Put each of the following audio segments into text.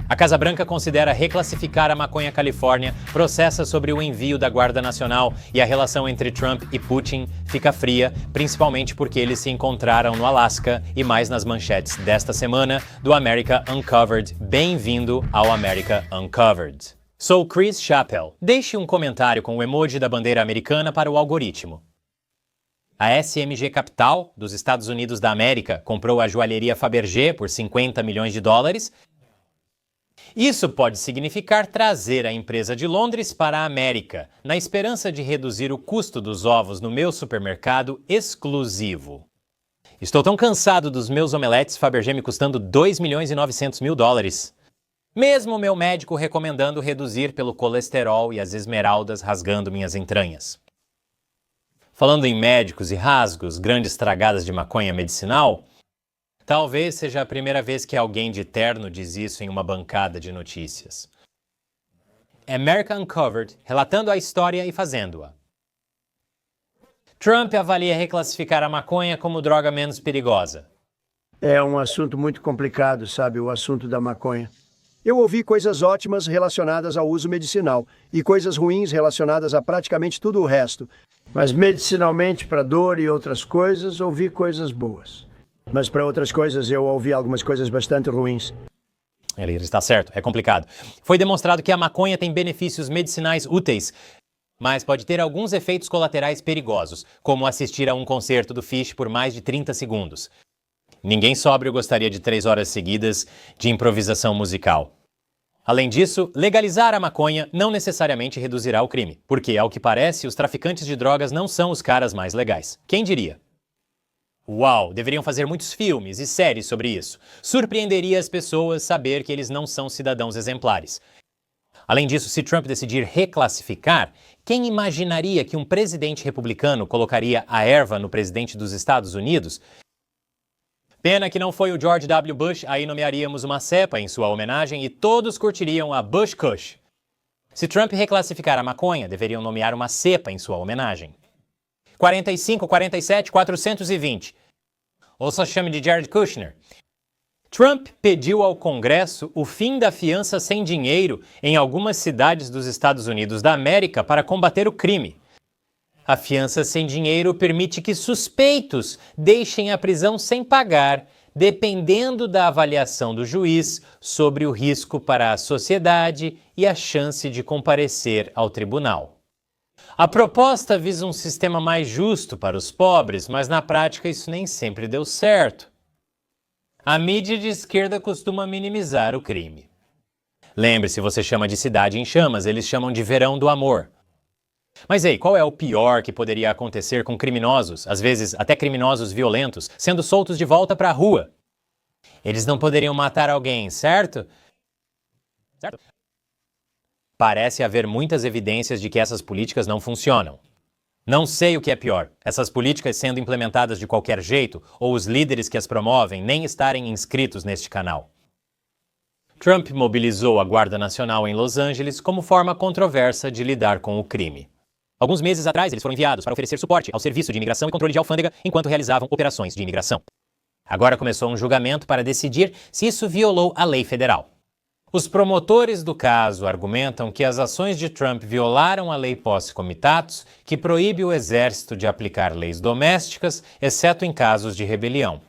A Casa Branca considera reclassificar a maconha Califórnia, processa sobre o envio da Guarda Nacional e a relação entre Trump e Putin fica fria, principalmente porque eles se encontraram no Alasca e mais nas manchetes desta semana do America Uncovered. Bem-vindo ao America Uncovered. Sou Chris Chappell. Deixe um comentário com o emoji da bandeira americana para o algoritmo. A SMG Capital, dos Estados Unidos da América, comprou a joalheria Fabergé por 50 milhões de dólares. Isso pode significar trazer a empresa de Londres para a América, na esperança de reduzir o custo dos ovos no meu supermercado exclusivo. Estou tão cansado dos meus omeletes Fabergé me custando 2 milhões e 900 mil dólares. Mesmo meu médico recomendando reduzir pelo colesterol e as esmeraldas rasgando minhas entranhas. Falando em médicos e rasgos, grandes tragadas de maconha medicinal, talvez seja a primeira vez que alguém de terno diz isso em uma bancada de notícias. America Uncovered, relatando a história e fazendo-a. Trump avalia reclassificar a maconha como droga menos perigosa. É um assunto muito complicado, sabe, o assunto da maconha. Eu ouvi coisas ótimas relacionadas ao uso medicinal e coisas ruins relacionadas a praticamente tudo o resto. Mas medicinalmente, para dor e outras coisas, ouvi coisas boas. Mas para outras coisas, eu ouvi algumas coisas bastante ruins. Ele está certo, é complicado. Foi demonstrado que a maconha tem benefícios medicinais úteis, mas pode ter alguns efeitos colaterais perigosos, como assistir a um concerto do Phish por mais de 30 segundos. Ninguém sóbrio gostaria de 3 horas seguidas de improvisação musical. Além disso, legalizar a maconha não necessariamente reduzirá o crime, porque, ao que parece, os traficantes de drogas não são os caras mais legais. Quem diria? Uau, deveriam fazer muitos filmes e séries sobre isso. Surpreenderia as pessoas saber que eles não são cidadãos exemplares. Além disso, se Trump decidir reclassificar, quem imaginaria que um presidente republicano colocaria a erva no presidente dos Estados Unidos? Pena que não foi o George W. Bush, aí nomearíamos uma cepa em sua homenagem e todos curtiriam a Bush Kush. Se Trump reclassificar a maconha, deveriam nomear uma cepa em sua homenagem. 45, 47, 420. Ou só chame de Jared Kushner. Trump pediu ao Congresso o fim da fiança sem dinheiro em algumas cidades dos Estados Unidos da América para combater o crime. A fiança sem dinheiro permite que suspeitos deixem a prisão sem pagar, dependendo da avaliação do juiz sobre o risco para a sociedade e a chance de comparecer ao tribunal. A proposta visa um sistema mais justo para os pobres, mas na prática isso nem sempre deu certo. A mídia de esquerda costuma minimizar o crime. Lembre-se, você chama de cidade em chamas, eles chamam de verão do amor. Mas ei, qual é o pior que poderia acontecer com criminosos, às vezes até criminosos violentos, sendo soltos de volta para a rua? Eles não poderiam matar alguém, certo? Certo? Parece haver muitas evidências de que essas políticas não funcionam. Não sei o que é pior, essas políticas sendo implementadas de qualquer jeito ou os líderes que as promovem nem estarem inscritos neste canal. Trump mobilizou a Guarda Nacional em Los Angeles como forma controversa de lidar com o crime. Alguns meses atrás, eles foram enviados para oferecer suporte ao Serviço de Imigração e Controle de Alfândega enquanto realizavam operações de imigração. Agora começou um julgamento para decidir se isso violou a lei federal. Os promotores do caso argumentam que as ações de Trump violaram a Lei Posse Comitatus, que proíbe o exército de aplicar leis domésticas, exceto em casos de rebelião.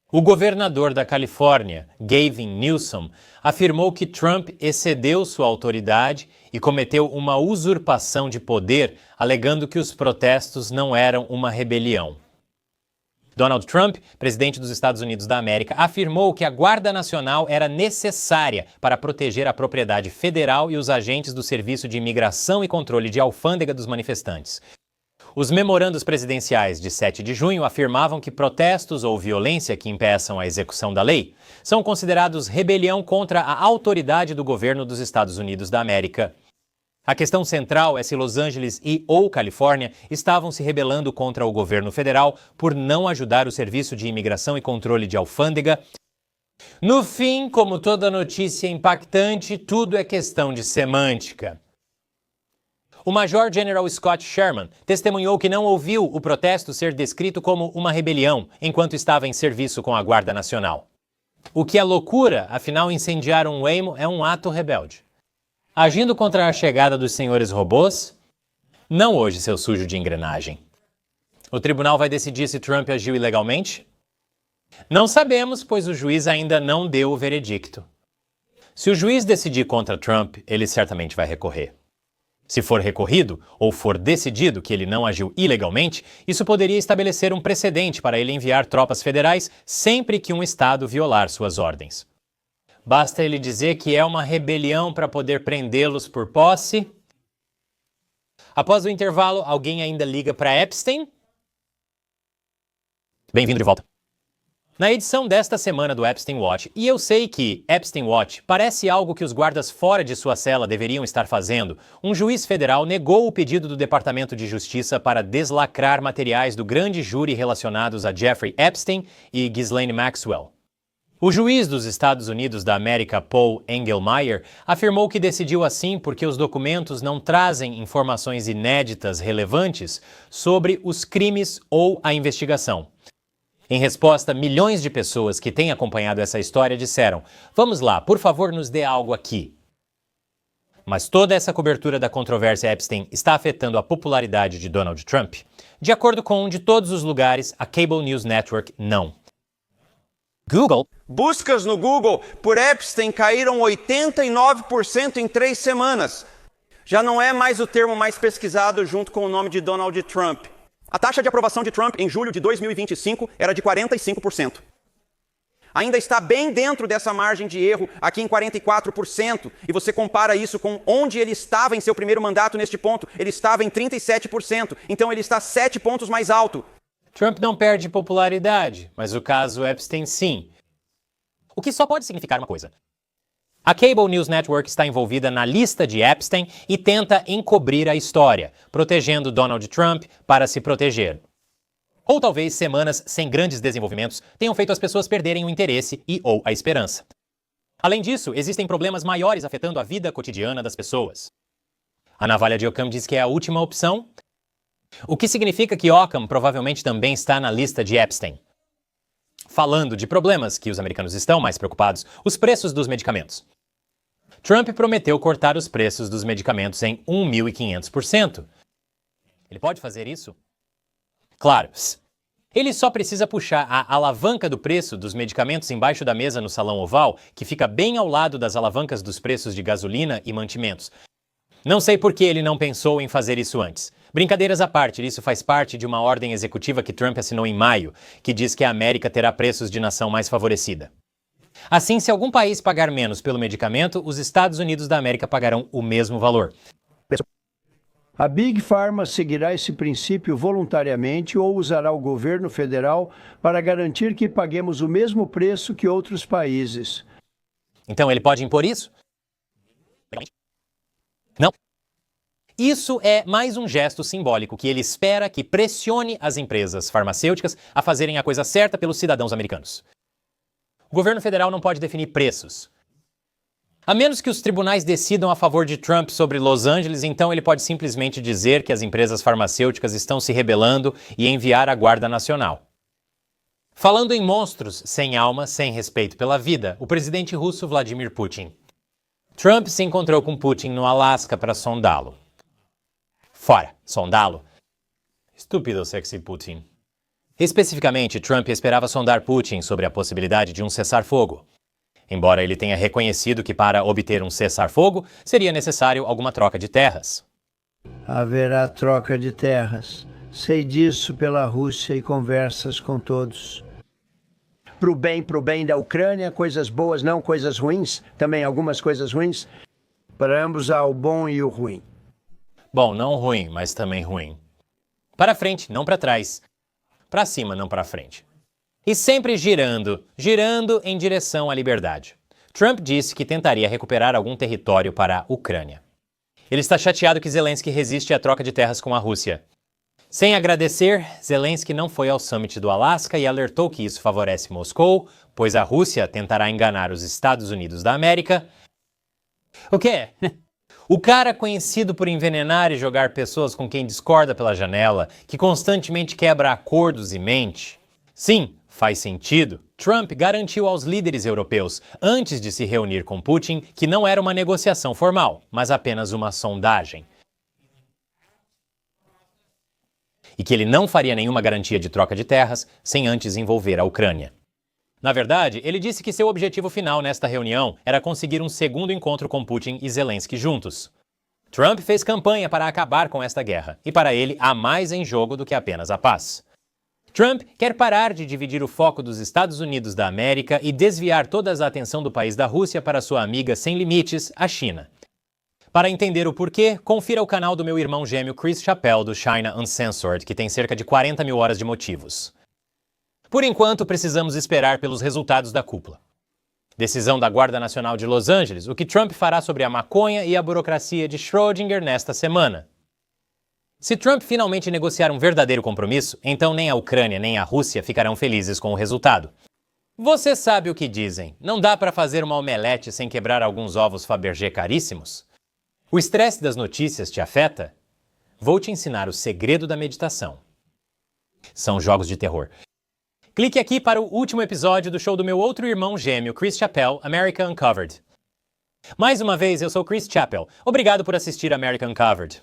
O governador da Califórnia, Gavin Newsom, afirmou que Trump excedeu sua autoridade e cometeu uma usurpação de poder, alegando que os protestos não eram uma rebelião. Donald Trump, presidente dos Estados Unidos da América, afirmou que a Guarda Nacional era necessária para proteger a propriedade federal e os agentes do Serviço de Imigração e Controle de Alfândega dos manifestantes. Os memorandos presidenciais de 7 de junho afirmavam que protestos ou violência que impeçam a execução da lei são considerados rebelião contra a autoridade do governo dos Estados Unidos da América. A questão central é se Los Angeles ou Califórnia estavam se rebelando contra o governo federal por não ajudar o Serviço de Imigração e Controle de Alfândega. No fim, como toda notícia impactante, tudo é questão de semântica. O Major General Scott Sherman testemunhou que não ouviu o protesto ser descrito como uma rebelião enquanto estava em serviço com a Guarda Nacional. O que é loucura, afinal incendiar um Waymo é um ato rebelde. Agindo contra a chegada dos senhores robôs? Não hoje, seu sujo de engrenagem. O tribunal vai decidir se Trump agiu ilegalmente? Não sabemos, pois o juiz ainda não deu o veredicto. Se o juiz decidir contra Trump, ele certamente vai recorrer. Se for recorrido, ou for decidido que ele não agiu ilegalmente, isso poderia estabelecer um precedente para ele enviar tropas federais sempre que um estado violar suas ordens. Basta ele dizer que é uma rebelião para poder prendê-los por posse. Após o intervalo, alguém ainda liga para Epstein? Bem-vindo de volta. Na edição desta semana do Epstein Watch, e eu sei que Epstein Watch parece algo que os guardas fora de sua cela deveriam estar fazendo, um juiz federal negou o pedido do Departamento de Justiça para deslacrar materiais do grande júri relacionados a Jeffrey Epstein e Ghislaine Maxwell. O juiz dos Estados Unidos da América, Paul Engelmeyer, afirmou que decidiu assim porque os documentos não trazem informações inéditas relevantes sobre os crimes ou a investigação. Em resposta, milhões de pessoas que têm acompanhado essa história disseram: "Vamos lá, por favor, nos dê algo aqui." Mas toda essa cobertura da controvérsia Epstein está afetando a popularidade de Donald Trump? De acordo com de todos os lugares, a Cable News Network não. Google. Buscas no Google por Epstein caíram 89% em 3 semanas. Já não é mais o termo mais pesquisado junto com o nome de Donald Trump. A taxa de aprovação de Trump em julho de 2025 era de 45%. Ainda está bem dentro dessa margem de erro, aqui em 44%, e você compara isso com onde ele estava em seu primeiro mandato neste ponto, ele estava em 37%, então ele está 7 pontos mais alto. Trump não perde popularidade, mas o caso Epstein sim. O que só pode significar uma coisa. A Cable News Network está envolvida na lista de Epstein e tenta encobrir a história, protegendo Donald Trump para se proteger. Ou talvez semanas sem grandes desenvolvimentos tenham feito as pessoas perderem o interesse e ou a esperança. Além disso, existem problemas maiores afetando a vida cotidiana das pessoas. A navalha de Occam diz que é a última opção, o que significa que Occam provavelmente também está na lista de Epstein. Falando de problemas que os americanos estão mais preocupados, os preços dos medicamentos. Trump prometeu cortar os preços dos medicamentos em 1.500%. Ele pode fazer isso? Claro. Ele só precisa puxar a alavanca do preço dos medicamentos embaixo da mesa no Salão Oval, que fica bem ao lado das alavancas dos preços de gasolina e mantimentos. Não sei por que ele não pensou em fazer isso antes. Brincadeiras à parte, isso faz parte de uma ordem executiva que Trump assinou em maio, que diz que a América terá preços de nação mais favorecida. Assim, se algum país pagar menos pelo medicamento, os Estados Unidos da América pagarão o mesmo valor. A Big Pharma seguirá esse princípio voluntariamente ou usará o governo federal para garantir que paguemos o mesmo preço que outros países. Então ele pode impor isso? Não. Isso é mais um gesto simbólico que ele espera que pressione as empresas farmacêuticas a fazerem a coisa certa pelos cidadãos americanos. O governo federal não pode definir preços. A menos que os tribunais decidam a favor de Trump sobre Los Angeles, então ele pode simplesmente dizer que as empresas farmacêuticas estão se rebelando e enviar a Guarda Nacional. Falando em monstros sem alma, sem respeito pela vida, o presidente russo Vladimir Putin. Trump se encontrou com Putin no Alasca para sondá-lo. Fora, sondá-lo? Estúpido sexy Putin. Especificamente, Trump esperava sondar Putin sobre a possibilidade de um cessar-fogo. Embora ele tenha reconhecido que para obter um cessar-fogo seria necessário alguma troca de terras. Haverá troca de terras. Sei disso pela Rússia e conversas com todos. Pro bem da Ucrânia, coisas boas, não coisas ruins. Também algumas coisas ruins. Para ambos há o bom e o ruim. Bom, não ruim, mas também ruim. Para frente, não para trás. Para cima, não para frente. E sempre girando em direção à liberdade. Trump disse que tentaria recuperar algum território para a Ucrânia. Ele está chateado que Zelensky resiste à troca de terras com a Rússia. Sem agradecer, Zelensky não foi ao summit do Alasca e alertou que isso favorece Moscou, pois a Rússia tentará enganar os Estados Unidos da América. O quê? O cara conhecido por envenenar e jogar pessoas com quem discorda pela janela, que constantemente quebra acordos e mente. Sim, Faz sentido. Trump garantiu aos líderes europeus, antes de se reunir com Putin, que não era uma negociação formal, mas apenas uma sondagem. E que ele não faria nenhuma garantia de troca de terras sem antes envolver a Ucrânia. Na verdade, ele disse que seu objetivo final nesta reunião era conseguir um segundo encontro com Putin e Zelensky juntos. Trump fez campanha para acabar com esta guerra, e para ele há mais em jogo do que apenas a paz. Trump quer parar de dividir o foco dos Estados Unidos da América e desviar toda a atenção do país da Rússia para sua amiga sem limites, a China. Para entender o porquê, confira o canal do meu irmão gêmeo Chris Chappell do China Uncensored, que tem cerca de 40 mil horas de motivos. Por enquanto, precisamos esperar pelos resultados da cúpula. Decisão da Guarda Nacional de Los Angeles, o que Trump fará sobre a maconha e a burocracia de Schrödinger nesta semana. Se Trump finalmente negociar um verdadeiro compromisso, então nem a Ucrânia nem a Rússia ficarão felizes com o resultado. Você sabe o que dizem, não dá para fazer uma omelete sem quebrar alguns ovos Fabergé caríssimos? O estresse das notícias te afeta? Vou te ensinar o segredo da meditação. São jogos de terror. Clique aqui para o último episódio do show do meu outro irmão gêmeo, Chris Chappell, America Uncovered. Mais uma vez, eu sou Chris Chappell. Obrigado por assistir America Uncovered.